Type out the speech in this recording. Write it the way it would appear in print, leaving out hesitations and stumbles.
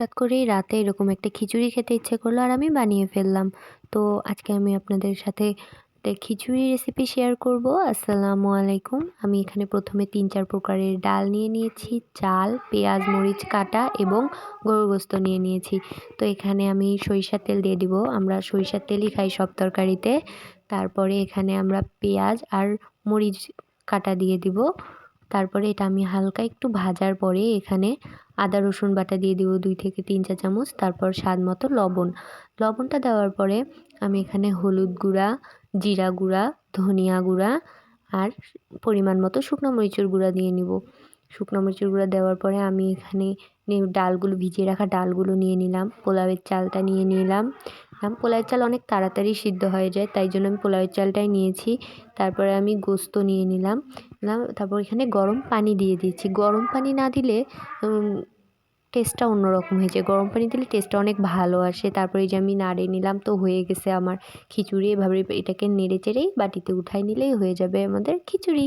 হঠাৎ করেই রাতে এরকম একটা খিচুড়ি খেতে ইচ্ছে করলো আর আমি বানিয়ে ফেললাম। তো আজকে আমি আপনাদের সাথে একটা খিচুড়ি রেসিপি শেয়ার করব। আসসালামু আলাইকুম। আমি এখানে ১ম এ ৩-৪ প্রকারের ডাল নিয়ে নিয়েছি, চাল, পেঁয়াজ, মরিচ কাটা এবং গরুর গোশত নিয়ে নিয়েছি। তো এখানে আমি সরিষার তেল দিয়ে দিব। আমরা সরিষার তেলই খাই সব তরকারিতে। তারপরে এখানে আমরা পেঁয়াজ আর মরিচ কাটা দিয়ে দিব। তারপরে এটা আমি হালকা একটু ভাজার পরে এখানে আদা রসুন বাটা দিয়ে দিব ২ থেকে ৩ চা চামচ। তারপর স্বাদ মতো লবণ। লবণটা দেওয়ার পরে আমি এখানে হলুদ গুঁড়া, জিরা গুঁড়া, ধনিয়া গুঁড়া আর পরিমাণ মতো শুকনো মরিচের গুঁড়া দিয়ে নিব। শুকনো মরিচের গুঁড়া দেওয়ার পরে আমি এখানে ডালগুলো ভিজিয়ে রাখা ডালগুলো নিয়ে নিলাম। পোলাওয়ের চালটা নিয়ে নিলাম। পোলাওয়ের চাল অনেক তাড়াতাড়ি সিদ্ধ হয়ে যায়, তাই জন্য আমি পোলাওয়ের চালটাই নিয়েছি। তারপরে আমি গোশত নিয়ে নিলাম। তারপর এখানে গরম পানি দিয়ে দিয়েছি। গরম পানি না দিলে টেস্টটা অন্যরকম হয়ে যায়। গরম পানি দিলে টেস্টটা অনেক ভালো আসে। তারপরে এই যে আমি নাড়িয়ে নিলাম, তো হয়ে গেছে আমার খিচুড়ি। এভাবে এটাকে নেড়ে চেড়েই বাটিতে উঠায় নিলেই হয়ে যাবে আমাদের খিচুড়ি।